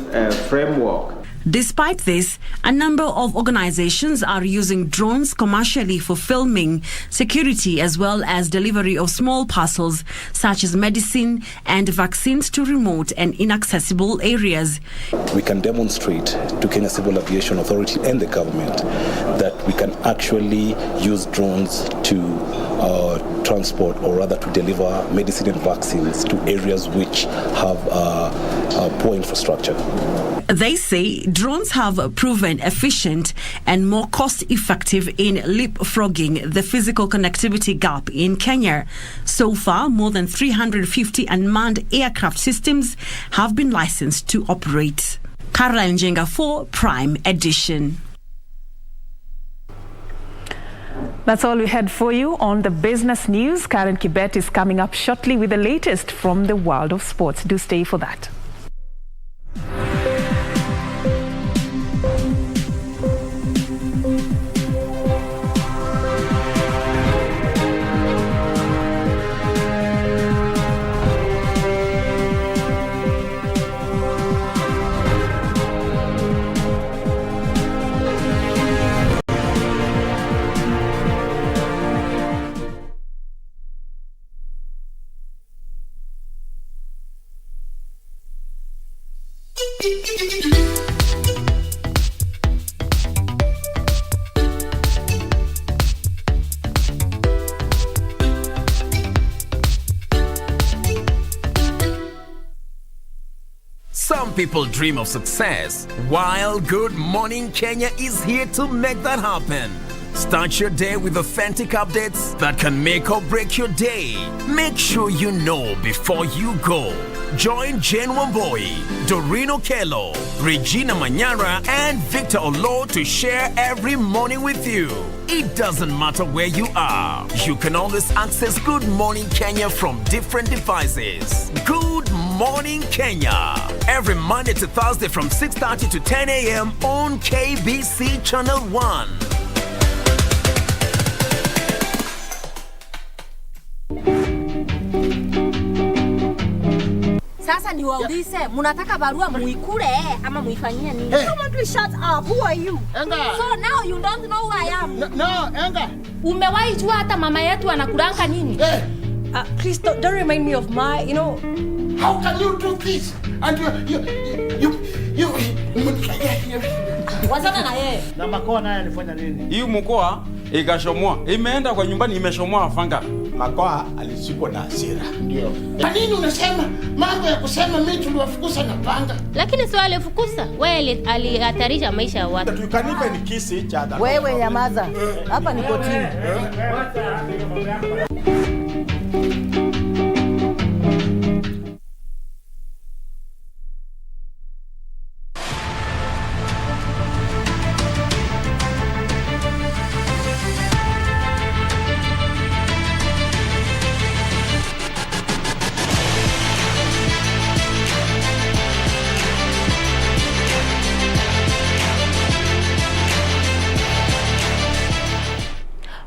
framework. Despite this, a number of organizations are using drones commercially for filming, security, as well as delivery of small parcels such as medicine and vaccines to remote and inaccessible areas. We can demonstrate to Kenya Civil Aviation Authority and the government that we can actually use drones to transport, or rather to deliver medicine and vaccines to areas which have poor infrastructure. They say drones have proven efficient and more cost-effective in leapfrogging the physical connectivity gap in Kenya. So far, more than 350 unmanned aircraft systems have been licensed to operate. Caroline Njenga for Prime Edition. That's all we had for you on the business news. Karen Kibet is coming up shortly with the latest from the world of sports. Do stay for that. Some people dream of success, while Good Morning Kenya is here to make that happen. Start your day with authentic updates that can make or break your day. Make sure you know before you go. Join Jane Wamboi, Doreen Okello, Regina Manyara, and Victor Olo to share every morning with you. It doesn't matter where you are. You can always access Good Morning Kenya from different devices. Good Morning Kenya. Every Monday to Thursday from 6:30 to 10 a.m. on KBC Channel 1. Sasa niwaulize, munataka barua muikule ama muifanyie nini? Come on, please shut up. Who are you? Enga. So now you don't know who I am. No, Enga. Umewahi jua hata mama yetu anakulanga nini? Please don't remind me of my, you know. How can you do this? And you Wazana na yeye. Na makoa naye alifanya nini? Hii mkoa ikashomwa. Imeenda kwa nyumbani imeshomwa afanga. Makoa alishikwa na hasira. Ndio. Kwa nini unasema mambo ya kusema mimi tuliwafukuza na panga? Lakini sio alifukuza. Wewe alihatarisha maisha ya watu. You can even kiss each other. Wewe nyamaza. Hapa ni kotini.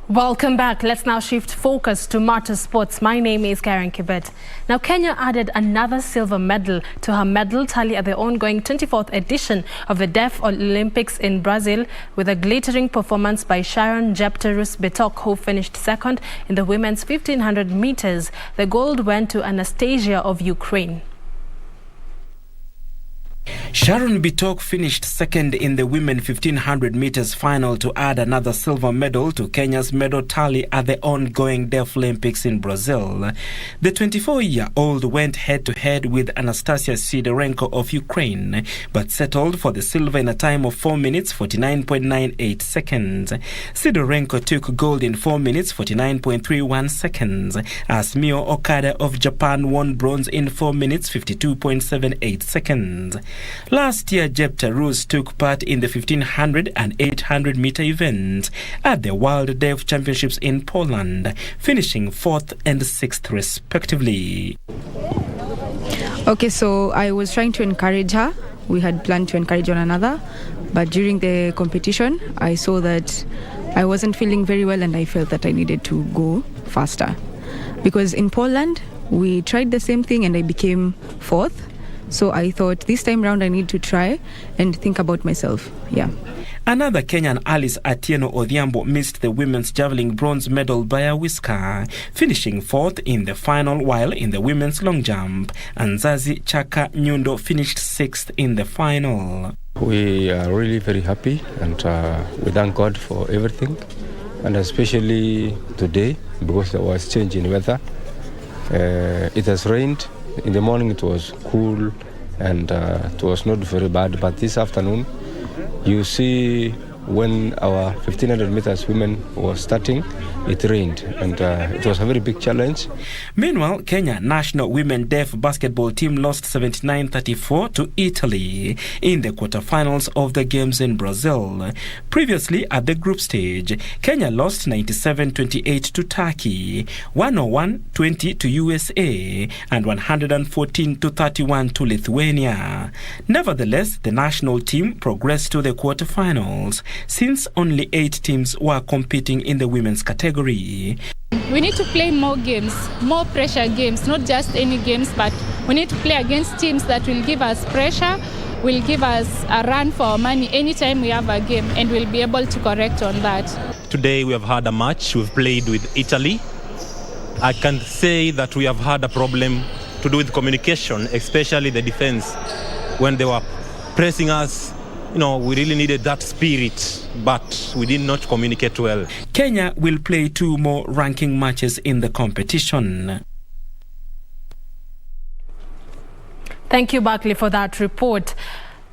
Welcome back. Let's now shift focus to Marta Sports. My name is Karen Kibet. Now, Kenya added another silver medal to her medal tally at the ongoing 24th edition of the Deaf Olympics in Brazil with a glittering performance by Sharon Jepterus Betok, who finished second in the women's 1500 meters. The gold went to Anastasia of Ukraine. Sharon Bitok finished second in the women 1500 meters final to add another silver medal to Kenya's medal tally at the ongoing Deaf Olympics in Brazil. The 24-year-old went head-to-head with Anastasia Sidorenko of Ukraine, but settled for the silver in a time of 4 minutes 49.98 seconds. Sidorenko took gold in 4 minutes 49.31 seconds, as Mio Okada of Japan won bronze in 4 minutes 52.78 seconds. Last year, Jepterus took part in the 1500 and 800 meter events at the World Deaf Championships in Poland, finishing 4th and 6th respectively. Okay, so I was trying to encourage her. We had planned to encourage one another, but during the competition, I saw that I wasn't feeling very well and I felt that I needed to go faster. Because in Poland, we tried the same thing and I became 4th. So I thought this time round I need to try and think about myself. Yeah. Another Kenyan, Alice Atieno Odhiambo, missed the women's javelin bronze medal by a whisker, finishing 4th in the final, while in the women's long jump, Nzazi Chaka Nyundo finished 6th in the final. We are really very happy and we thank God for everything, and especially today because there was change in weather. It has rained. In the morning it was cool and it was not very bad. But this afternoon, you see when our 1500 meters women was starting, it rained and it was a very big challenge. Meanwhile, Kenya national women deaf basketball team lost 79-34 to Italy in the quarterfinals of the games in Brazil. Previously, at the group stage, Kenya lost 97-28 to Turkey, 101-20 to USA, and 114-31 to Lithuania. Nevertheless, the national team progressed to the quarterfinals, since only 8 teams were competing in the women's category. We need to play more games, more pressure games, not just any games, but we need to play against teams that will give us pressure, will give us a run for our money anytime we have a game, and we'll be able to correct on that. Today we have had a match. We've played with Italy. I can say that we have had a problem to do with communication, especially the defense. When they were pressing us, we really needed that spirit, but we did not communicate well. Kenya will play 2 more ranking matches in the competition. Thank you, Barkley, for that report.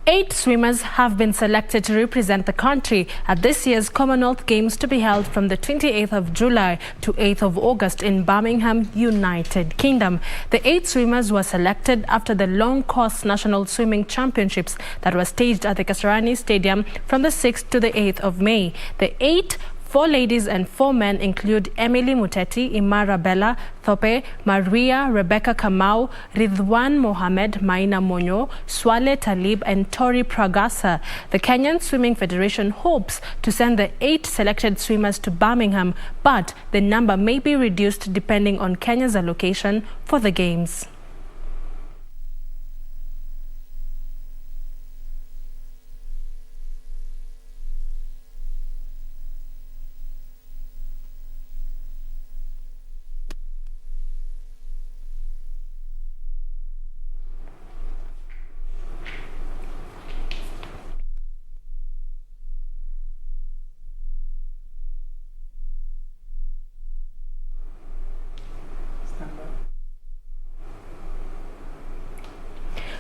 8 swimmers have been selected to represent the country at this year's Commonwealth Games to be held from the 28th of July to 8th of August in Birmingham, United Kingdom. The 8 swimmers were selected after the long course National Swimming Championships that were staged at the Kasarani Stadium from the 6th to the 8th of May. The 8 4 ladies and 4 men include Emily Muteti, Imara Bella, Thope, Maria, Rebecca Kamau, Ridwan Mohamed, Maina Monyo, Swale Talib and Tori Pragasa. The Kenyan Swimming Federation hopes to send the 8 selected swimmers to Birmingham, but the number may be reduced depending on Kenya's allocation for the Games.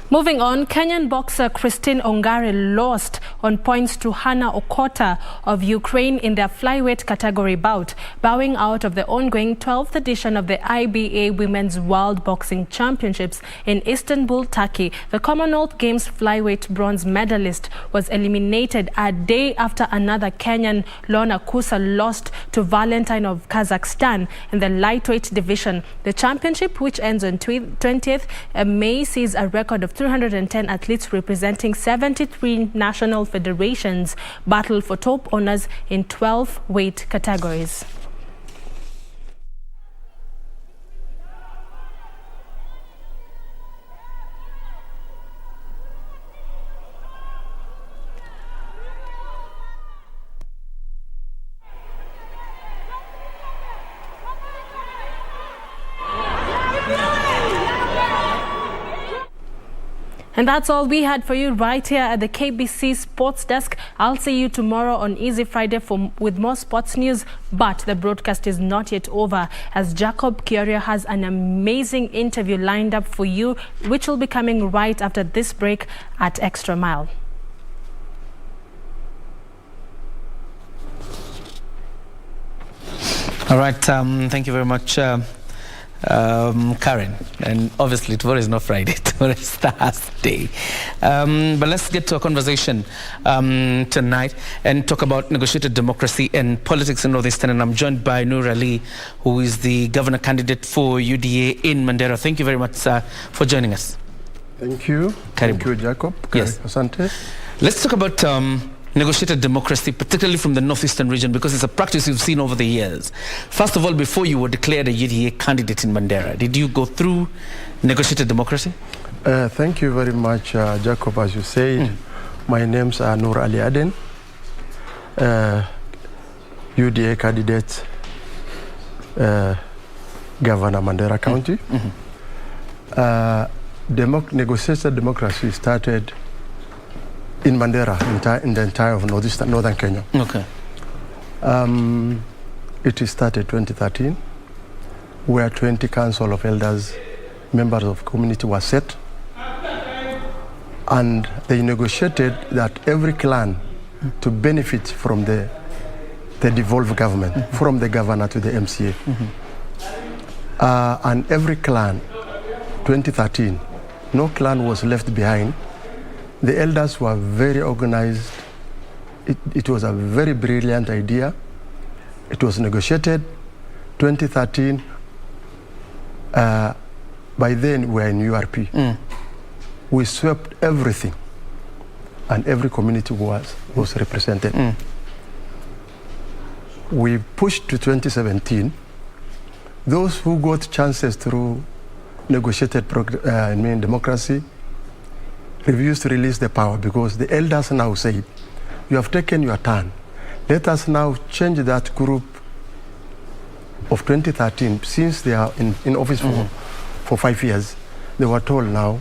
Moving on, Kenyan boxer Christine Ongare lost on points to Hannah Okota of Ukraine in their flyweight category bout, bowing out of the ongoing 12th edition of the IBA Women's World Boxing Championships in Istanbul, Turkey. The Commonwealth Games flyweight bronze medalist was eliminated a day after another Kenyan, Lorna Kusa, lost to Valentine of Kazakhstan in the lightweight division. The championship, which ends on 20th May, sees a record of 310 athletes representing 73 national federations battle for top honors in 12 weight categories. And that's all we had for you right here at the KBC Sports Desk. I'll see you tomorrow on Easy Friday with more sports news. But the broadcast is not yet over, as Jacob Kioria has an amazing interview lined up for you, which will be coming right after this break at Extra Mile. All right, thank you very much, Karen. And obviously tomorrow is not Friday, tomorrow is Thursday. But let's get to a conversation tonight and talk about negotiated democracy and politics in Northeastern. And I'm joined by Noor Ali, who is the governor candidate for UDA in Mandera. Thank you very much for joining us. Thank you. Thank you, Jacob. Yes. Asante. Let's talk about negotiated democracy, particularly from the Northeastern region, because it's a practice you've seen over the years. First of all, before you were declared a UDA candidate in Mandera, did you go through negotiated democracy? Thank you very much, Jacob. As you said, my name's Noor Ali Aden, UDA candidate, Governor Mandera County. Negotiated democracy started in Mandera, in the entire of northern Kenya. Okay. It started 2013. where 20 council of elders, members of community were set. And they negotiated that every clan to benefit from the devolved government, from the governor to the MCA. And every clan, 2013, no clan was left behind. The elders were very organized. It was a very brilliant idea. It was negotiated. 2013, by then we were in URP. We swept everything, and every community was represented. We pushed to 2017. Those who got chances through negotiated democracy refused to release the power because the elders now said, you have taken your turn. Let us now change that group of 2013, since they are in office for 5 years. They were told now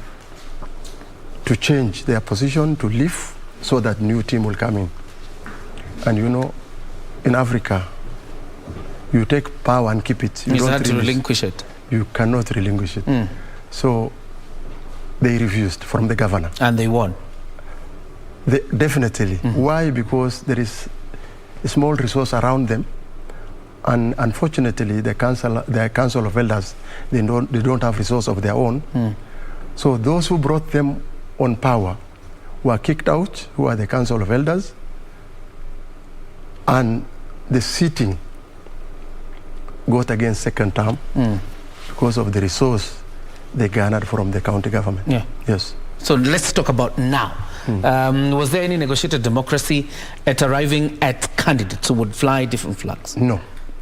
to change their position, to leave, so that new team will come in. And you know, in Africa, you take power and keep it. You it's don't hard to relinquish it. You cannot relinquish it. So they refused from the governor. And they won? Definitely. Why? Because there is a small resource around them. And unfortunately, the council of elders, they don't have resource of their own. So those who brought them on power were kicked out, who are the council of elders. And the sitting got again second term because of the resource they garnered from the county government. Yes. So let's talk about now. Was there any negotiated democracy at arriving at candidates who would fly different flags? No.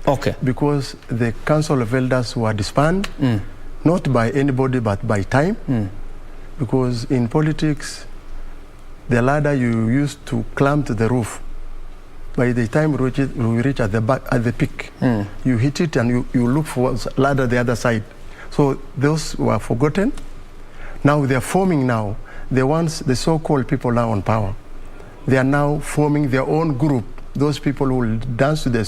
Okay. Because the council of elders were disbanded, not by anybody but by time. Because in politics, the ladder you used to climb to the roof, by the time we reach at the peak, you hit it and you look for a ladder the other side. So those were forgotten. Now they're forming now. The so-called people now on power, they are now forming their own group. Those people who will dance to their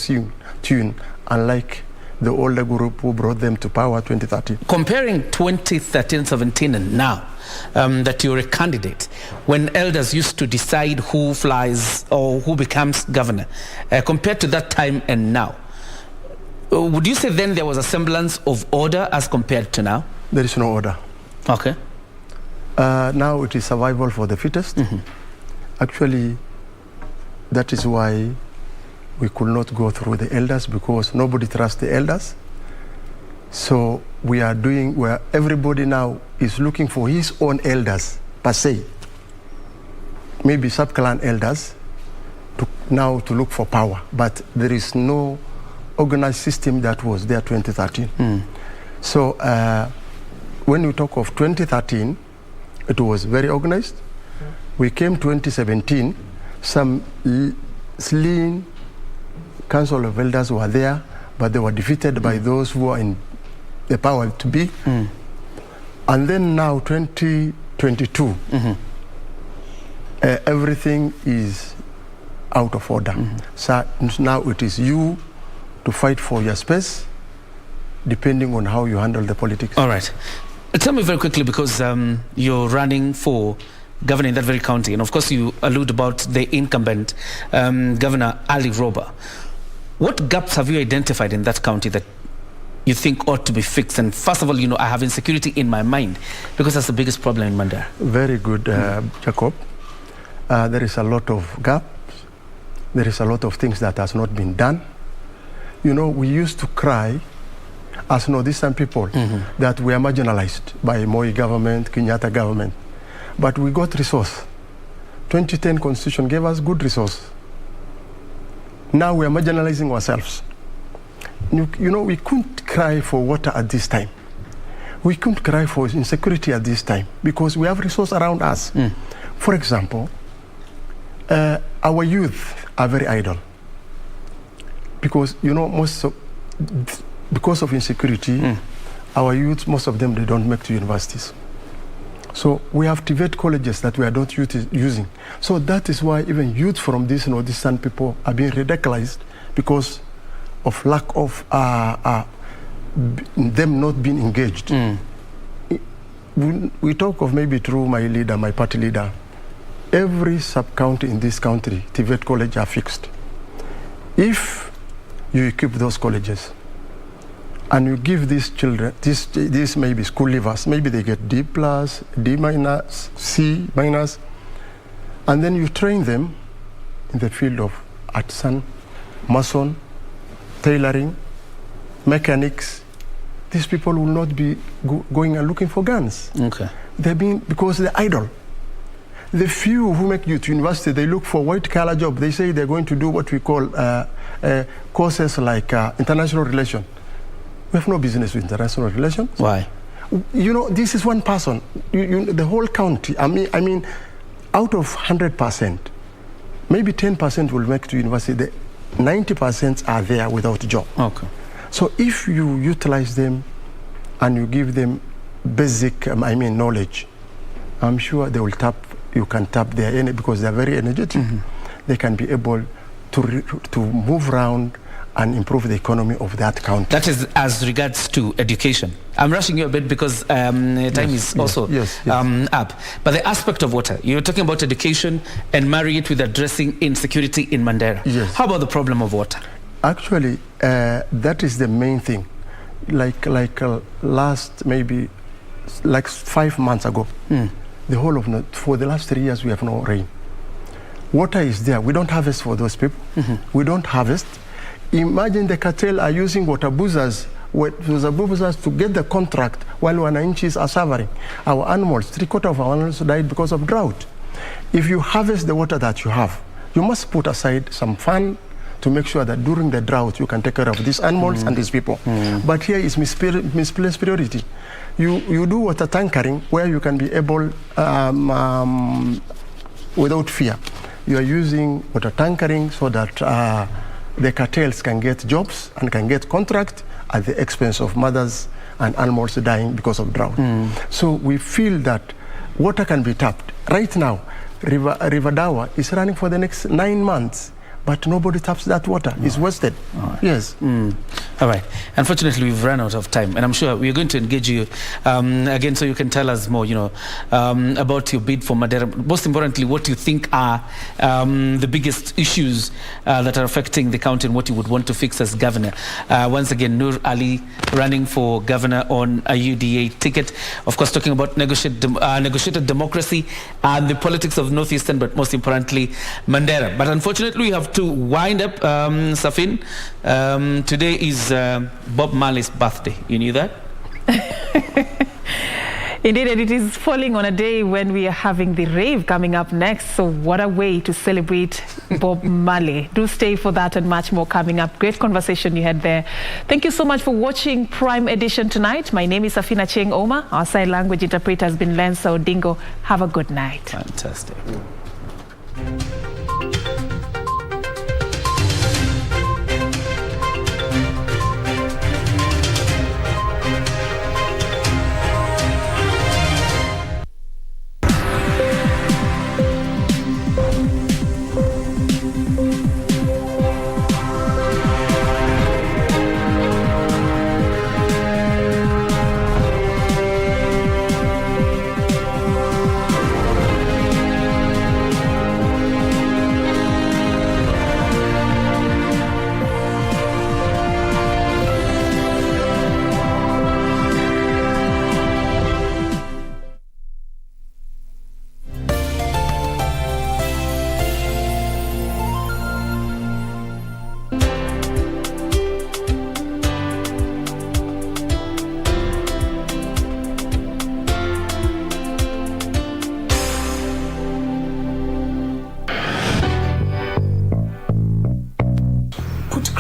tune, unlike the older group who brought them to power 2013. Comparing 2013-17 and now, that you're a candidate, when elders used to decide who flies or who becomes governor, compared to that time and now, would you say then there was a semblance of order as compared to now? There is no order. Okay. Now it is survival for the fittest. Actually, that is why we could not go through the elders, because nobody trusts the elders. So we are doing where everybody now is looking for his own elders per se. Maybe sub-clan elders to look for power, but there is no organized system that was there 2013. So when we talk of 2013, it was very organized. We came 2017, some slim council of elders were there, but they were defeated by those who were in the power to be. And then now 2022, everything is out of order. So now it is you to fight for your space, depending on how you handle the politics. All right. Tell me very quickly, because you're running for governor in that very county, and of course you allude about the incumbent Governor Ali Roba. What gaps have you identified in that county that you think ought to be fixed? And first of all, you know, I have insecurity in my mind, because that's the biggest problem in Mandera. Very good, Jacob. There is a lot of gaps. There is a lot of things that has not been done. You know, we used to cry as northeastern people that we are marginalized by Moi government, Kenyatta government. But we got resource. 2010 Constitution gave us good resource. Now we are marginalizing ourselves. You know, we couldn't cry for water at this time. We couldn't cry for insecurity at this time, because we have resource around us. For example, our youth are very idle. Because, you know, because of insecurity, our youth, most of them, they don't make to universities. So we have TVET colleges that we are not using. So that is why even youth from these northeastern people are being radicalized, because of lack of them not being engaged. We talk of maybe through my leader, my party leader. Every sub-county in this country, TVET college are fixed. If you equip those colleges and you give these children, these maybe school leavers, maybe they get D+, D-, C-, and then you train them in the field of artisan, mason, tailoring, mechanics, these people will not be going and looking for guns. Okay. Because they're idle. The few who make it to university, they look for white-collar job. They say they're going to do what we call courses like international relations. We have no business with international relations. Why? You know, this is one person. The whole county, I mean, out of 100%, maybe 10% will make it to university. The 90% are there without job. Okay. So if you utilize them and you give them basic, knowledge, I'm sure they will you can tap their energy because they're very energetic. They can be able to move around and improve the economy of that country. That is as regards to education. I'm rushing you a bit because time is also up. But the aspect of water, you're talking about education and marry it with addressing insecurity in Mandera. Yes. How about the problem of water? Actually, that is the main thing. Last maybe 5 months ago, the whole of for the last 3 years we have no rain. Water is there. We don't harvest for those people. We don't harvest. Imagine the cartel are using water boozers to get the contract while wananchis are suffering. Our animals, 3/4 of our animals died because of drought. If you harvest the water that you have, you must put aside some fund to make sure that during the drought you can take care of these animals and these people. But here is misplaced priority. You do water tankering where you can be able, without fear. You are using water tankering so that the cartels can get jobs and can get contract at the expense of mothers and animals dying because of drought. So we feel that water can be tapped. Right now, River Dawa is running for the next 9 months, but nobody taps that water. It's wasted. Yes. All right. Unfortunately, we've run out of time, and I'm sure we're going to engage you again so you can tell us more, about your bid for Madeira. Most importantly, what you think are the biggest issues that are affecting the county and what you would want to fix as governor. Once again, Nur Ali running for governor on a UDA ticket. Of course, talking about negotiated democracy and the politics of Northeastern, but most importantly, Madeira. But unfortunately, we have to wind up, Serfine. Today is Bob Marley's birthday. You knew that? Indeed, and it is falling on a day when we are having the rave coming up next. So what a way to celebrate Bob Marley. Do stay for that and much more coming up. Great conversation you had there. Thank you so much for watching Prime Edition tonight. My name is Achieng Oma. Our sign language interpreter has been Lensa Odingo. Have a good night. Fantastic.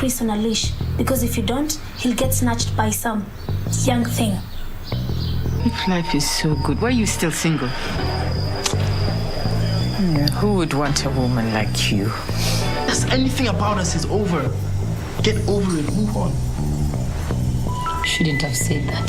Chris on a leash, because if you don't, he'll get snatched by some young thing. If life is so good, why are you still single? Who would want a woman like you? That's anything about us is over. Get over it, move on. Shouldn't have said that.